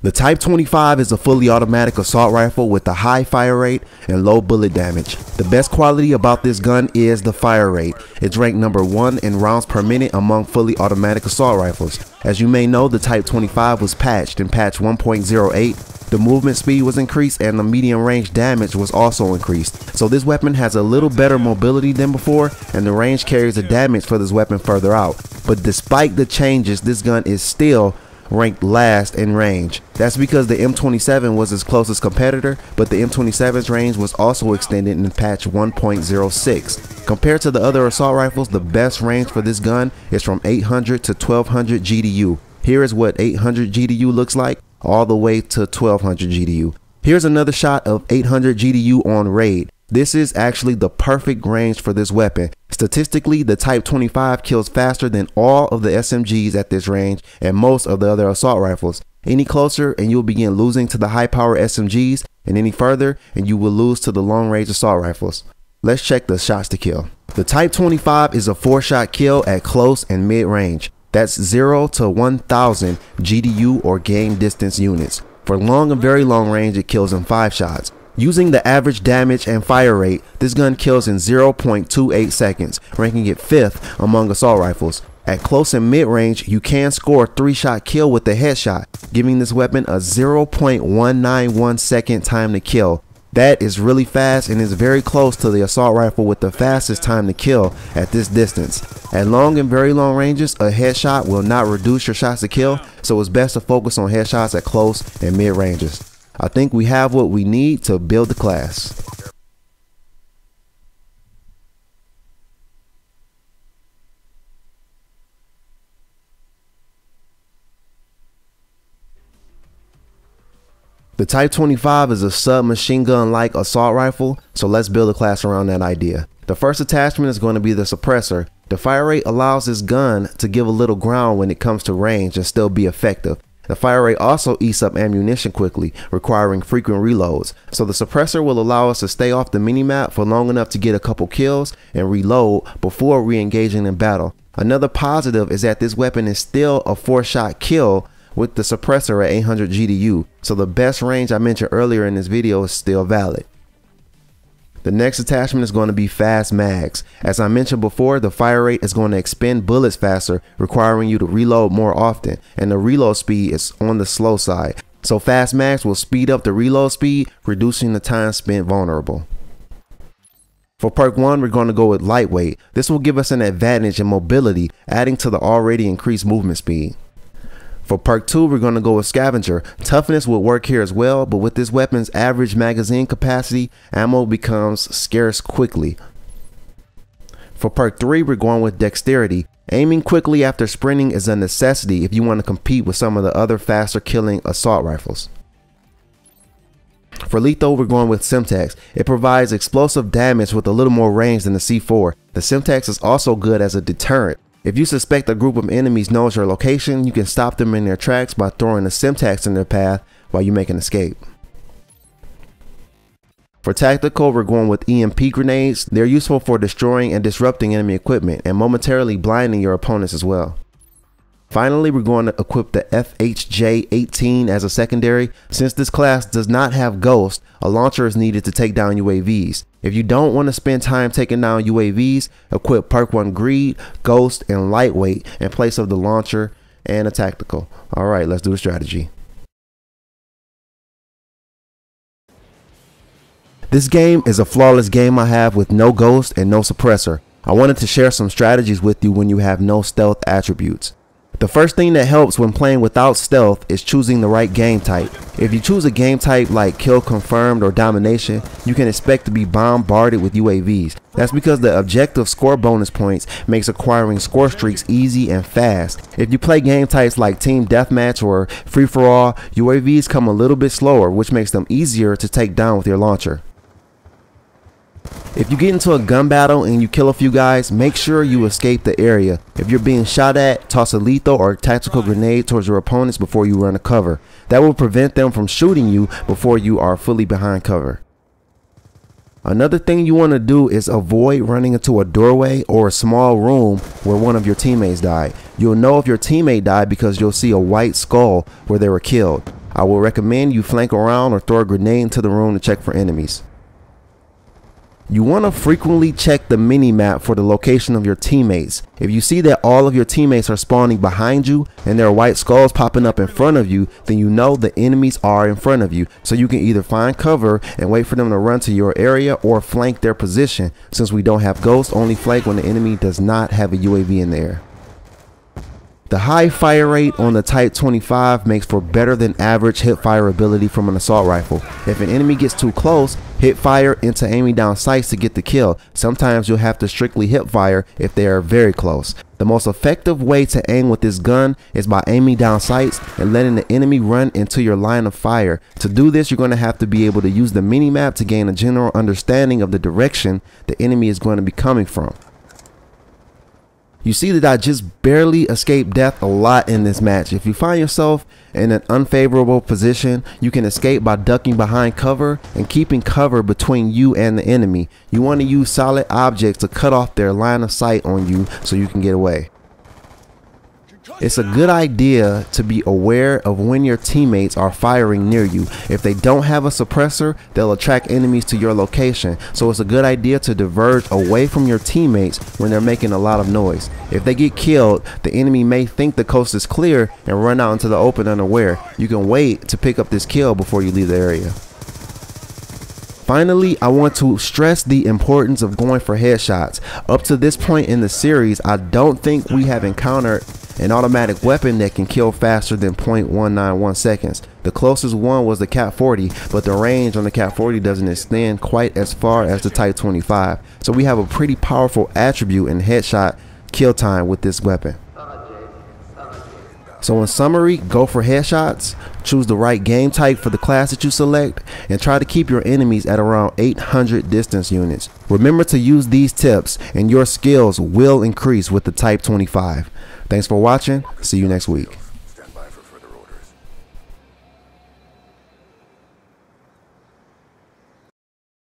The Type 25 is a fully automatic assault rifle with a high fire rate and low bullet damage. The best quality about this gun is the fire rate. It's ranked number 1 in rounds per minute among fully automatic assault rifles. As you may know, the Type 25 was patched in patch 1.08. The movement speed was increased and the medium range damage was also increased. So this weapon has a little better mobility than before, and the range carries the damage for this weapon further out. But despite the changes, this gun is still ranked last in range. That's because the M27 was its closest competitor, but the M27's range was also extended in patch 1.06. Compared to the other assault rifles, the best range for this gun is from 800 to 1200 GDU. Here is what 800 GDU looks like, all the way to 1200 GDU. Here's another shot of 800 GDU on raid. This is actually the perfect range for this weapon. Statistically, the Type 25 kills faster than all of the SMGs at this range and most of the other assault rifles. Any closer and you'll begin losing to the high power SMGs, and any further and you will lose to the long range assault rifles. Let's check the shots to kill. The Type 25 is a 4-shot kill at close and mid range. That's 0 to 1000 GDU or game distance units. For long and very long range, it kills in 5 shots. Using the average damage and fire rate, this gun kills in 0.28 seconds, ranking it 5th among assault rifles. At close and mid range, you can score a 3-shot kill with the headshot, giving this weapon a 0.191 second time to kill. That is really fast and is very close to the assault rifle with the fastest time to kill at this distance. At long and very long ranges, a headshot will not reduce your shots to kill, so it's best to focus on headshots at close and mid ranges. I think we have what we need to build the class. The Type 25 is a submachine gun-like assault rifle, so let's build a class around that idea. The first attachment is going to be the suppressor. The fire rate allows this gun to give a little ground when it comes to range and still be effective. The fire rate also eats up ammunition quickly, requiring frequent reloads, so the suppressor will allow us to stay off the minimap for long enough to get a couple kills and reload before re-engaging in battle. Another positive is that this weapon is still a 4-shot kill with the suppressor at 800 GDU, so the best range I mentioned earlier in this video is still valid. The next attachment is going to be fast mags. As I mentioned before, the fire rate is going to expend bullets faster, requiring you to reload more often, and the reload speed is on the slow side. So fast mags will speed up the reload speed, reducing the time spent vulnerable. For perk 1, we're going to go with lightweight. This will give us an advantage in mobility, adding to the already increased movement speed. For perk 2, we're going to go with scavenger. Toughness will work here as well, but with this weapon's average magazine capacity, ammo becomes scarce quickly. For perk 3, we're going with dexterity. Aiming quickly after sprinting is a necessity if you want to compete with some of the other faster killing assault rifles. For lethal, we're going with Semtex. It provides explosive damage with a little more range than the C4. The Semtex is also good as a deterrent. If you suspect a group of enemies knows your location, you can stop them in their tracks by throwing a Semtex in their path while you make an escape. For tactical, we're going with EMP grenades. They're useful for destroying and disrupting enemy equipment and momentarily blinding your opponents as well. Finally, we're going to equip the FHJ-18 as a secondary. Since this class does not have Ghost, a launcher is needed to take down UAVs. If you don't want to spend time taking down UAVs, equip perk 1 Greed, Ghost, and Lightweight in place of the launcher and a tactical. Alright, let's do the strategy. This game is a flawless game I have with no Ghost and no suppressor. I wanted to share some strategies with you when you have no stealth attributes. The first thing that helps when playing without stealth is choosing the right game type. If you choose a game type like kill confirmed or domination, you can expect to be bombarded with UAVs. That's because the objective score bonus points makes acquiring score streaks easy and fast. If you play game types like team deathmatch or free for all, UAVs come a little bit slower, which makes them easier to take down with your launcher. If you get into a gun battle and you kill a few guys, make sure you escape the area. If you're being shot at, toss a lethal or tactical grenade towards your opponents before you run a cover. That will prevent them from shooting you before you are fully behind cover. Another thing you want to do is avoid running into a doorway or a small room where one of your teammates died. You'll know if your teammate died because you'll see a white skull where they were killed. I will recommend you flank around or throw a grenade into the room to check for enemies. You want to frequently check the mini-map for the location of your teammates. If you see that all of your teammates are spawning behind you and there are white skulls popping up in front of you, then you know the enemies are in front of you. So you can either find cover and wait for them to run to your area or flank their position. Since we don't have ghosts, only flank when the enemy does not have a UAV in the air. The high fire rate on the Type 25 makes for better than average hip fire ability from an assault rifle. If an enemy gets too close, hip fire into aiming down sights to get the kill. Sometimes you'll have to strictly hip fire if they are very close. The most effective way to aim with this gun is by aiming down sights and letting the enemy run into your line of fire. To do this, you're going to have to be able to use the mini-map to gain a general understanding of the direction the enemy is going to be coming from. You see that I just barely escaped death a lot in this match. If you find yourself in an unfavorable position, you can escape by ducking behind cover and keeping cover between you and the enemy. You want to use solid objects to cut off their line of sight on you so you can get away. It's a good idea to be aware of when your teammates are firing near you. If they don't have a suppressor, they'll attract enemies to your location. So it's a good idea to diverge away from your teammates when they're making a lot of noise. If they get killed, the enemy may think the coast is clear and run out into the open unaware. You can wait to pick up this kill before you leave the area. Finally, I want to stress the importance of going for headshots. Up to this point in the series, I don't think we have encountered an automatic weapon that can kill faster than 0.191 seconds. The closest one was the Cat 40, but the range on the Cat 40 doesn't extend quite as far as the Type 25. So we have a pretty powerful attribute in headshot kill time with this weapon. So in summary, go for headshots, choose the right game type for the class that you select, and try to keep your enemies at around 800 distance units. Remember to use these tips and your skills will increase with the Type 25. Thanks for watching. See you next week.